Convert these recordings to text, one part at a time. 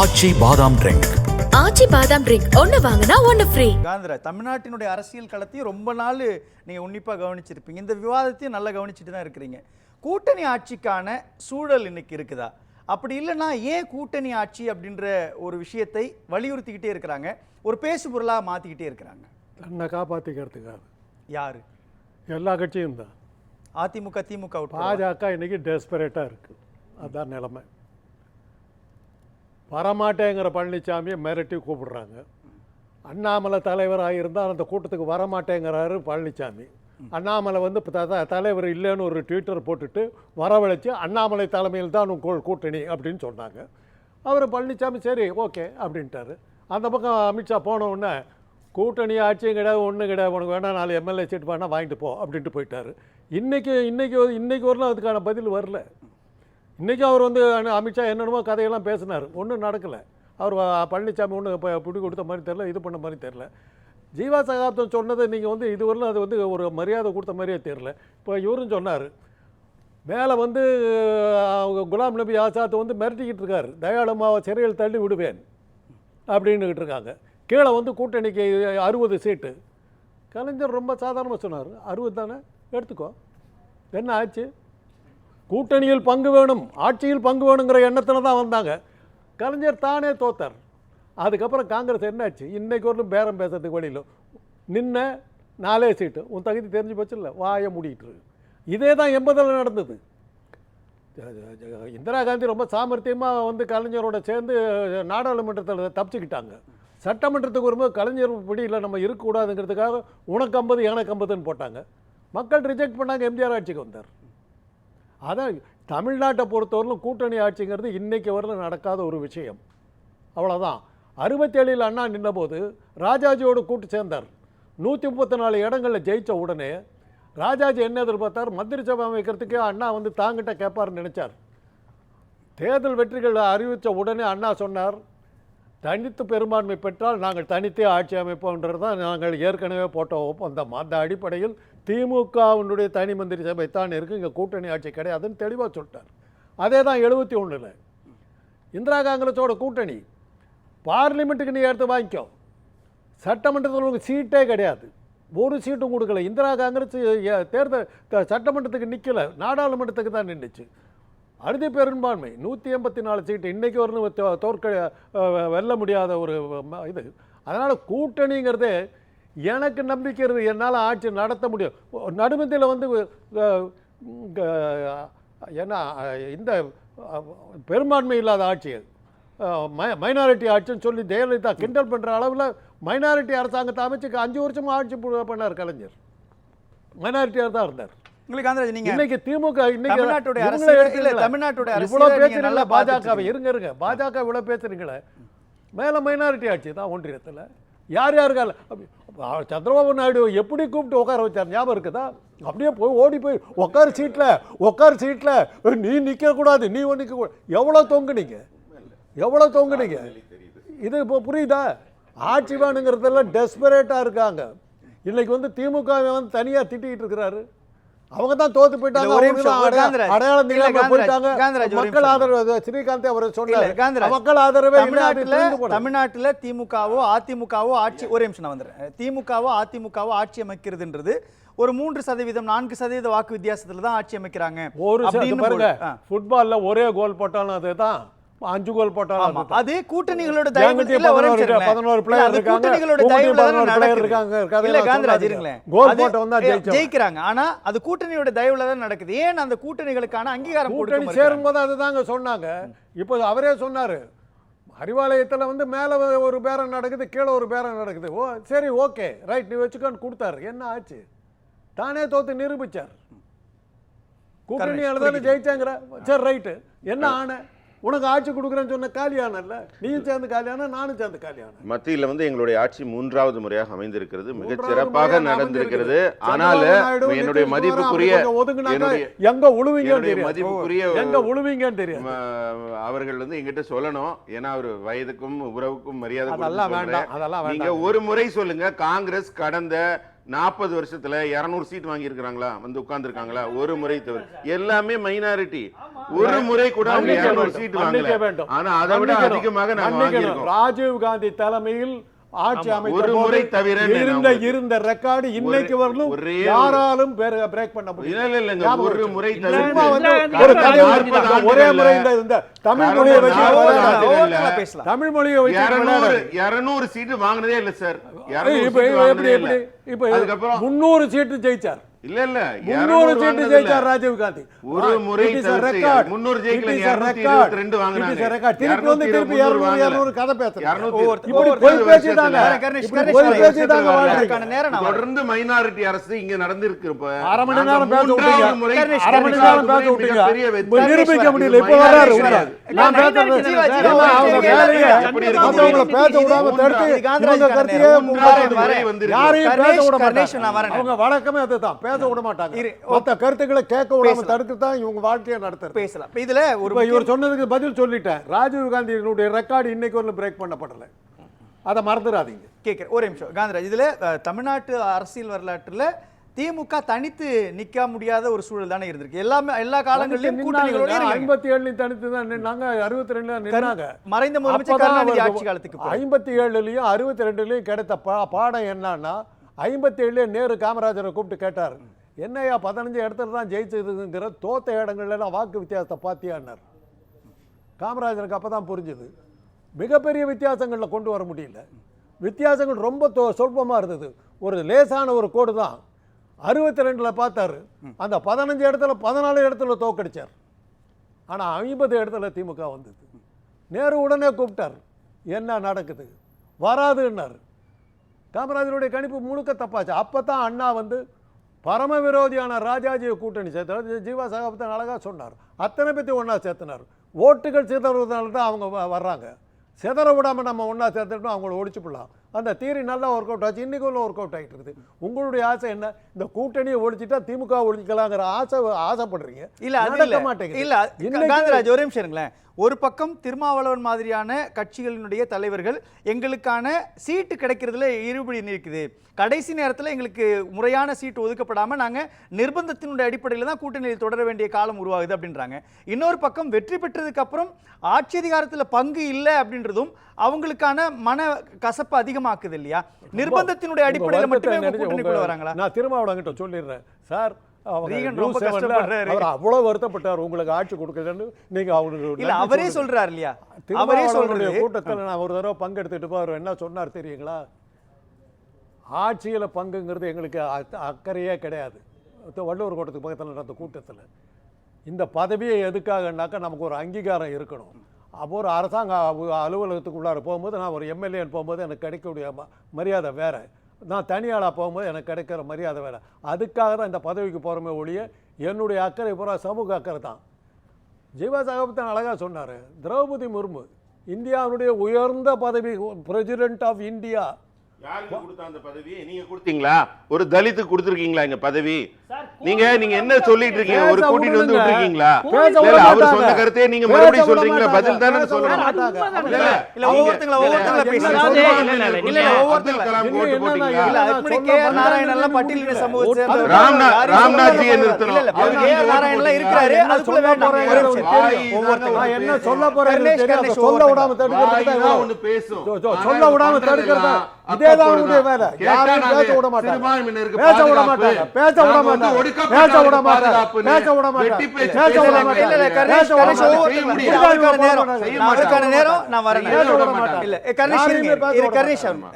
ஆச்சி பாதாம் ட்ரிங்க். ஆச்சி பாதாம் ட்ரிங்க் ஒன்னு வாங்கினா ஒன்னு ஃப்ரீ. காந்திரா, தமிழ்நாட்டினுடைய அரசியல் களத்தையும் ரொம்ப நாள் நீங்கள் உன்னிப்பாக கவனிச்சிருப்பீங்க. இந்த விவாதத்தையும் நல்லா கவனிச்சுட்டு தான் இருக்கிறீங்க. கூட்டணி ஆட்சிக்கான சூழல் இன்னைக்கு இருக்குதா? அப்படி இல்லைன்னா ஏன் கூட்டணி ஆட்சி அப்படின்ற ஒரு விஷயத்தை வலியுறுத்திக்கிட்டே இருக்கிறாங்க, ஒரு பேசு பொருளாக மாற்றிக்கிட்டே இருக்கிறாங்க? தன்னை காப்பாற்றிக்கிறதுக்காக யாரு? எல்லா கட்சியும் தான். அதிமுக, திமுக, பாஜக இன்னைக்கு டெஸ்பரேட்டாக இருக்குது. அதுதான் நிலைமை. வரமாட்டேங்கிற பழனிசாமியை மிரட்டி கூப்பிடுறாங்க. அண்ணாமலை தலைவராக இருந்தால் அந்த கூட்டத்துக்கு வரமாட்டேங்கிறாரு பழனிசாமி. அண்ணாமலை வந்து தலைவர் இல்லைன்னு ஒரு ட்விட்டர் போட்டுட்டு வரவழைச்சி அண்ணாமலை தலைமையில் தான் கூட்டணி அப்படின்னு சொன்னாங்க. அவர் பழனிசாமி சரி ஓகே அப்படின்ட்டாரு. அந்த பக்கம் அமித்ஷா போன உடனே கூட்டணி ஆட்சியும் கிடையாது, ஒன்றும் கிடையாது, உனக்கு வேணால் 4 எம்எல்ஏ சீட் வேணால் வாங்கிட்டு போ அப்படின்ட்டு போயிட்டார். இன்றைக்கி வரலாம் அதுக்கான பதில் வரல. இன்றைக்கி அவர் வந்து அமித்ஷா என்னென்னமோ கதையெல்லாம் பேசினார், ஒன்றும் நடக்கலை. அவர் பழனிசாமி ஒன்றும் இப்போ பிடி கொடுத்த மாதிரி தெரில, இது பண்ண மாதிரி தெரில. ஜீவா சகாப்தம் சொன்னது நீங்கள் வந்து இதுவரையிலும் அது வந்து ஒரு மரியாதை கொடுத்த மாதிரியே தெரில. இப்போ இவரும் சொன்னார், மேலே வந்து குலாம் நபி ஆசாத் வந்து மிரட்டிக்கிட்டு இருக்கார், தயாளமாவை சிறையில் தள்ளி விடுவேன் அப்படின்னுக்கிட்டு இருக்காங்க. கீழே வந்து கூட்டணிக்கு 60 சீட்டு. கலைஞர் ரொம்ப சாதாரணமாக சொன்னார், 60 தானே எடுத்துக்கோ, என்ன ஆச்சு? கூட்டணியில் பங்கு வேணும், ஆட்சியில் பங்கு வேணுங்கிற எண்ணத்தில் தான் வந்தாங்க. கலைஞர் தானே தோத்தார். அதுக்கப்புறம் காங்கிரஸ் என்னாச்சு? இன்றைக்கு ஒரு பேரம் பேசுறதுக்கு வழியில் நின்ன 4 சீட்டு. உன் தகுதி தெரிஞ்சு போச்சு இல்லை, வாயை மூடிட்டு. இதே தான் 80ல் நடந்தது. இந்திரா காந்தி ரொம்ப சாமர்த்தியமாக வந்து கலைஞரோட சேர்ந்து நாடாளுமன்றத்தில் தப்பிச்சுக்கிட்டாங்க. சட்டமன்றத்துக்கு வரும்போது கலைஞர் பிடியில் நம்ம இருக்கக்கூடாதுங்கிறதுக்காக உனக்கு 50 எனக்கு 50ன்னு போட்டாங்க. மக்கள் ரிஜெக்ட் பண்ணாங்க, எம்ஜிஆர் ஆட்சிக்கு வந்தார். அதான் தமிழ்நாட்டை பொறுத்தவரையிலும் கூட்டணி ஆட்சிங்கிறது இன்றைக்கி வரலும் நடக்காத ஒரு விஷயம். அவ்வளோதான். 67ல் அண்ணா நின்றபோது ராஜாஜியோடு கூட்டு சேர்ந்தார். 134 இடங்களில் ஜெயித்த உடனே ராஜாஜி என்ன எதிர்பார்த்தார்? மந்திரி சபை அமைக்கிறதுக்கே அண்ணா வந்து தாங்கிட்ட கேட்பார்னு நினச்சார். தேர்தல் வெற்றிகள் அறிவித்த உடனே அண்ணா சொன்னார், தனித்து பெரும்பான்மை பெற்றால் நாங்கள் தனித்தே ஆட்சி அமைப்போன்றது தான் நாங்கள் ஏற்கனவே போட்ட ஒப்பந்தம். அந்த அடிப்படையில் திமுகவினுடைய தனி மந்திரி சபை தான் இருக்குது, இங்கே கூட்டணி ஆட்சி கிடையாதுன்னு தெளிவாக சொல்லிட்டார். அதே தான் 71ல் இந்திரா காங்கிரஸோட கூட்டணி. பார்லிமெண்ட்டுக்கு நீ எடுத்து வாங்கிக்கோ, சட்டமன்றத்தில் உங்களுக்கு சீட்டே கிடையாது, ஒரு சீட்டும் கொடுக்கல. இந்திரா காங்கிரஸ் தேர்தல் சட்டமன்றத்துக்கு நிற்கலை, நாடாளுமன்றத்துக்கு தான் நின்றுச்சு. அறுதி பெரும்பான்மை 184 சீட்டு. இன்றைக்கி ஒரு வெல்ல முடியாத ஒரு இது. அதனால் கூட்டணிங்கிறதே எனக்கு நம்பிக்கிறது, என்னால் ஆட்சி நடத்த முடியும். நடுமத்தியில் வந்து ஏன்னா இந்த பெரும்பான்மை இல்லாத ஆட்சி, மைனாரிட்டி ஆட்சின்னு சொல்லி ஜெயலலிதா கிண்டல் பண்ணுற அளவில் மைனாரிட்டி அரசாங்கத்தை அமைச்சு 5 வருஷமாக ஆட்சி பண்ணார் கலைஞர். மைனாரிட்டியாக தான் இருந்தார். இன்னைக்கு திமுக பாஜக இருங்க பாஜக இவ்வளவு பேசுறீங்களே, மேல மைனாரிட்டி ஆட்சி தான் ஒன்றியத்தில். யார் யாருக்கால சந்திரபாபு நாயுடு எப்படி கூப்பிட்டு உட்கார வச்சார் ஞாபகம் இருக்குதா? அப்படியே போய் ஓடி போய் உட்கார் சீட்டில் நீ நிற்க கூடாது, நீ நிற்க கூடாது. எவ்வளோ தொங்குனீங்க இது இப்போ புரியுதா? ஆட்சி வேணுங்கிறதெல்லாம் டெஸ்பரேட்டாக இருக்காங்க. இன்னைக்கு வந்து திமுக வந்து தனியாக திட்டிகிட்டு இருக்கிறாரு. அவங்க தான் தோத்து போயிட்டாங்க, அடையாளம் தெரியாம போயிட்டாங்க. மக்கள் ஆதரவு ஸ்ரீகாந்த் அவர் சொன்னார், மக்கள் ஆதரவே தமிழ்நாட்டில் திமுகவோ அதிமுகவோ ஆட்சி, ஒரே நிமிஷம் நான் வந்துடுறேன், திமுகவோ அதிமுகவோ ஆட்சி அமைக்கிறதுன்றது ஒரு 3%, 4% வாக்கு வித்தியாசத்துல தான் ஆட்சி அமைக்கிறாங்க. ஃபுட்பால்ல ஒரே கோல் போட்டாலும் அதுதான், 5 கோல் போட்டாலும் அது கூட்டணிகளோட தயவு இல்ல. 11 பிளேயர் கூட்டணிகளோட தயவுல தான் இருக்காங்க. இல்ல காந்திராஜ் இருங்களேன், கோல் போட்ட வந்தா ஜெயிக்கிறாங்க. ஆனா அது கூட்டணியோட தயவுல தான் நடக்குது. ஏன் அந்த கூட்டணிகளுக்கான அங்கீகாரம் கூட்டணி சேரும்போது அதுதாங்க சொன்னாங்க. இப்போ அவரே சொன்னாரு, அறிவாலயத்தில் வந்து மேலே ஒரு பேரம் நடக்குது, கீழே ஒரு பேரம் நடக்குது. ஓ சரி ஓகே ரைட் நீ வச்சுக்கோன்னு கொடுத்தாரு. என்ன ஆச்சு? தானே தோத்து நிரூபிச்சார். கூட்டணியால தானே ஜெயிச்சாங்கிற. சரி ரைட்டு, என்ன ஆன? உனக்கு ஆட்சி கொடுக்குறேன்னு சொன்ன காலியானல்ல, நீயும் சேர்ந்து காலியான, நானும் சேர்ந்து காலியான. மத்தியில் வந்து எங்களுடைய ஆட்சி 3வது முறையாக அமைந்திருக்கிறது, மிகச் சிறப்பாக நடந்திருக்கிறது. ஆனால் என்னுடைய மதிப்புக்குரிய எங்க உழுவீங்கன்னு தெரியும். அவர்கள் வந்து எங்கிட்ட சொல்லணும், ஏன்னா அவர் வயதுக்கும் உறவுக்கும் மரியாதை. நீங்க ஒரு முறை சொல்லுங்க, காங்கிரஸ் கடந்த 40 வருஷத்துல 200 சீட் வாங்கி இருக்கிறாங்களா, வந்து உட்கார்ந்து இருக்காங்களா? ஒரு முறை தவிர எல்லாமே மைனாரிட்டி. ஒரு முறை கூட மன்னிக்க 200 சீட் மன்னிக்க வாங்கல. வேண்டும். ஆனா அதை விட மன்னிக்கணும். அதிகமாக நாங்க மன்னிக்கணும். வாங்கியிருக்கோம். ராஜீவ் காந்தி தலைமையில் ஆட்சி ஆமா, அமைத்த ஒரு முறை தவிர இருந்த ரெக்கார்டு இன்னைக்கு வரலும் ஒரே யாராலும் பிரேக் பண்ண முடியல. இல்ல இல்லங்க, ஒரு முறை சும்மா தவிர வந்து ஒரு கதையை விட்டுட்டாங்க. ஒரே முறை இந்த தமிழ் மொழியை வச்சு விளையாடாதீங்க. பேசலாம். தமிழ் மொழியை வச்சு விளையாடாதீங்க. 200 சீட் வாங்கினதே இல்ல சார். இப்ப 300 சீட்டு ஜெயிச்சார். இல்ல இல்ல 300 சீட்டு ஜெயிச்சார் ராஜீவ் காந்தி. ஒரு முறை 300 ஜெயிக்கல, 222 வாங்குனாங்க. திருப்பி வந்து திருப்பி 200 கதை பேசுறாங்க. தொடர்ந்து மைனாரிட்டி அரசு இங்க நடந்திருக்கு. அரை மணி நேரம் பேச விட்டீங்க. அரை மணி நேரம் பேச விட்டீங்க. நிரூபிக்க முடியல. இப்ப வர்றாரு. நான் பேசுறது அவங்க வேலையை மத்தவங்களை பேச விடாம தடுத்து இவங்க கருத்தையே யாரையும் பேச விட மாட்டாங்க. அவங்க வழக்கமே அதுதான், பேச விட மாட்டாங்க. மத்த கருத்துக்களை கேட்க விடாம தடுத்து தான் இவங்க வாழ்க்கையை நடத்துறது. பேசலாம். இதுல இவர் சொன்னதுக்கு பதில் சொல்லிட்டேன். ராஜீவ் காந்தியினுடைய ரெக்கார்டு இன்னைக்கு வரலும் பிரேக் பண்ணப்படல. அதை மறந்துடாதீங்க. கேட்கிறேன் ஒரு நிமிஷம் காந்திராஜ். இதுல தமிழ்நாட்டு அரசியல் வரலாற்றுல திமுக தனித்து நிக்க முடியாத ஒரு சூழல் தானே இருந்திருக்கு. எல்லா காலங்களிலும் கூட்டணிகளோட 57 தனித்து தான் நின்னாங்க, 62 நின்னாங்க. மறைந்த முதலமைச்சர் கருணாநிதி ஆட்சி காலத்துக்கு 57லயும் 62லயும் கிடைத்த பாடம் என்னன்னா, 57 நேரு காமராஜரை கூப்பிட்டு கேட்டார், என்னையா 15 இடத்துல தான் ஜெயிச்சதுங்கிற தோத்த இடங்கள்ல வாக்கு வித்தியாசத்தை பார்த்தியான்னார். காமராஜருக்கு அப்பதான் புரிஞ்சுது மிகப்பெரிய வித்தியாசங்கள்ல கொண்டு வர முடியல. வித்தியாசங்கள் ரொம்ப சொல்பமா இருந்தது. ஒரு லேசான ஒரு கோடு தான். 62ல பார்த்தாரு, அந்த 15 இடத்துல 14 இடத்துல தோக்கடிச்சார். ஆனா 50 இடத்துல திமுக வந்தது. நேரு உடனே கூப்பிட்டார், என்ன நடக்குது, வராதுன்னாரு. காமராஜருடைய கணிப்பு முழுக்க தப்பாச்சு. அப்பதான் அண்ணா வந்து பரம விரோதியான ராஜாஜியை கூட்டணி சேர்த்தார். ஜீவா சகாப்தன் அழகா சொன்னார், அத்தனை பற்றி ஒன்றா சேர்த்தினார். ஓட்டுகள் சிதறதுனால தான் அவங்க வர்றாங்க. சிதற விடாமல் நம்ம ஒன்றா சேர்த்துட்டோம், அவங்கள ஒழிச்சு போடலாம். அந்த தியரி நல்லா ஒர்க் அவுட் ஆச்சு. இன்றைக்கு உள்ள ஒர்க் அவுட் ஆகிட்டு இருக்குது. உங்களுடைய ஆசை என்ன? இந்த கூட்டணியை ஒழிச்சிட்டா திமுக ஒழிக்கலாங்கிற ஆசைப்படுறீங்க. இல்ல மாட்டேங்குது. இல்ல காந்திராஜ் ஒரு நிமிஷம் இருங்களேன். ஒரு பக்கம் திருமாவளவன் மாதிரியான கட்சிகளினுடைய தலைவர்கள் எங்களுக்கான சீட்டு கிடைக்கிறதுல இருபடி இருக்குது, கடைசி நேரத்தில் எங்களுக்கு முறையான சீட்டு ஒதுக்கப்படாமல் நாங்கள் நிர்பந்தத்தினுடைய அடிப்படையில் தான் கூட்டணியில் தொடர வேண்டிய காலம் உருவாகுது அப்படின்றாங்க. இன்னொரு பக்கம் வெற்றி பெற்றதுக்கு அப்புறம் ஆட்சி அதிகாரத்தில் பங்கு இல்லை அப்படின்றதும் அவங்களுக்கான மன கசப்பு அதிகமாக்குது இல்லையா? நிர்பந்தத்தினுடைய அடிப்படையில் மட்டுமே கூட்டணிக்குள்ள வராங்களா? நான் திருமாவளவன்கிட்ட சொல்லிடுறேன் சார், அவ்வளவு வருத்தப்பட்டார் உங்களுக்கு ஆட்சி கொடுக்கலன்னு. நீங்க அவருக்கு அவரே சொல்றாரு இல்லையா? அவரே சொல்ற கூட்டத்தில் நான் ஒரு தடவை பங்கெடுத்துட்டு அவர் என்ன சொன்னார் தெரியுங்களா? ஆட்சியில பங்குங்கிறது எங்களுக்கு அக்கறையே கிடையாது. வள்ளுவர் கோட்டத்துக்கு பக்கத்தில் நடந்த கூட்டத்தில் இந்த பதவியை எதுக்காகனாக்கா நமக்கு ஒரு அங்கீகாரம் இருக்கணும். அப்போ ஒரு அரசாங்க அலுவலகத்துக்குள்ளார போகும்போது, நான் ஒரு எம்எல்ஏன்னு போகும்போது எனக்கு கிடைக்கக்கூடிய மரியாதை வேற, நான் தனியாளாக போகும்போது எனக்கு கிடைக்கிற மரியாதை வேறு. அதுக்காக தான் இந்த பதவிக்கு போகிறோமே ஒழிய என்னுடைய அக்கறை பூரா சமூக அக்கறை தான். ஜீவா சகாப்தன் அழகாக சொன்னார், திரௌபதி முர்மு இந்தியாவுடைய உயர்ந்த பதவி, பிரசிடென்ட் ஆஃப் இந்தியா. யாருக்கு கொடுத்த அந்த பதவி? நீங்க கொடுத்தீங்களா? ஒரு தலித்து கொடுத்திருக்கீங்களா இந்த பதவி? நீங்க என்ன சொல்லிட்டு இருக்கீங்க? ஒரு கூட்டிட்டு வந்து விட்டுருக்கீங்களா? அவர் சொன்ன கருத்தையே நீங்க மறுபடியும் சொல்றீங்களா? பதில் தானே சொல்லணும். இல்ல ஒவ்வொருத்தங்கள பேசுறாங்க. இல்ல ஒவ்வொருத்தங்கள ஓட்டு போட்டீங்களா? இல்ல அதுக்கு கேஆர் நாராயணன் எல்லாம் பட்டியலின சமூகத்தை சேர்ந்தவர். ராம்நாத்ஜியை நிறுத்தணும். இல்ல அவர் கேஆர் நாராயணன்ல இருக்காரு. அதுக்குள்ள வேண்டாம். ஒவ்வொருத்தங்க என்ன சொல்ல போறேன்னு தெரியாது. சொல்ல விடாம தடுக்கிறது தான் ஒன்னு பேசும். சொல்ல விடாம தடுக்கிறது இதேதான் உங்களுடைய வேலை. யாரும் பேச விட மாட்டாங்க. பேச விட மாட்டாங்க. பேச விட மாட்டாங்க. பேச விட மாட்டாங்க. பேச விட மாட்டாங்க. பேச விட மாட்டாங்க. இல்ல கர்ணேஷ் அவருக்கான நேரம் நான் வரேன். பேச விட மாட்டாங்க. இல்ல கர்ணேஷ்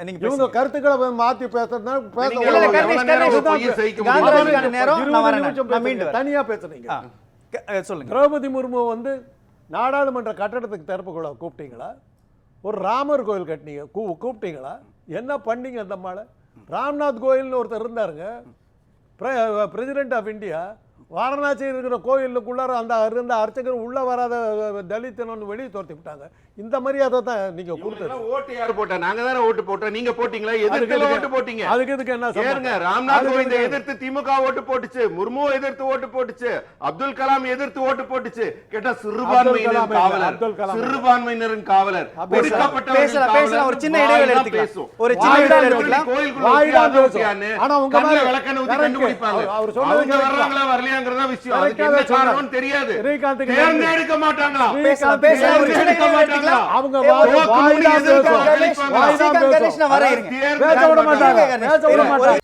நீங்க இவங்க கருத்துக்களை மாத்தி பேசுறதுனால பேச விட இல்ல கர்ணேஷ் காந்திராஜுக்கான நேரம் நான் வரேன். நான் மீண்டும் தனியா பேசுறீங்க. சொல்லுங்க. திரௌபதி முர்மு வந்து நாடாளுமன்ற கட்டடத்துக்கு திறப்புக்குள்ள கூப்பிட்டீங்களா? ஒரு ராமர் கோயில் கட்டினீங்க, கூப்பிட்டீங்களா? என்ன பண்ணீங்க? அந்த மாலை ராம்நாத் கோயில்னு ஒருத்தர் இருந்தாருங்க, பிரசிடென்ட் ஆஃப் இந்தியா. வாரணாசி இருக்கிற கோயிலுக்குள்ளார அந்த இருந்த அர்ச்சகர் உள்ள வராத தலித்தனு வெளியே தோர்த்தி விட்டாங்க. இந்த மரியாதை தான் நீங்க கொடுத்தது. ஓட்டு யார் போட்டா? நாங்க தானே ஓட்டு போட்டோம். நீங்க போட்டீங்களா? எதிர்த்து ஓட்டு போட்டீங்க. அதுக்கு எதுக்கு என்ன சொல்லுங்க? ராம்நாத் கோவிந்த் எதிர்த்து திமுக ஓட்டு போட்டுச்சு, முர்மு எதிர்த்து ஓட்டு போட்டுச்சு, அப்துல் கலாம் எதிர்த்து ஓட்டு போட்டுச்சு. கேட்டா சிறுபான்மையினரின் காவலர், சிறுபான்மையினரின் காவலர். பேசலாம். ஒரு சின்ன இடைவேளை எடுத்துக்கலாம். ஒரு சின்ன இடைவேளை எடுத்துக்கலாம். கோயிலுக்குள்ள ஆனா உங்க மேல விளக்கெண்ணெய் ஊத்தி கண்டுபிடிப்பாங்க. அவர் சொன்னது வர்றாங்களா வரலையா இல்லையாங்கறத விஷயம். அதுக்கு Correct-ஆ என்ன காரணம்னு தெரியாது. ஸ்ரீகாந்துக்கு தேர்ந்தெடுக்க மாட்டாங்களா? பேசலாம், பேசலாம். ஒரு சின்ன கேள்வி எடுத்துக்கலாம். அவங்க ஸ்ரீகாந்த் வாய் தான் கணேஷ், பேசுவாங்க. ஸ்ரீகாந்த் கணேஷ், நான் வரேன் இருங்க. பேச விட மாட்டாங்க. பேச விட மாட்டாங்க.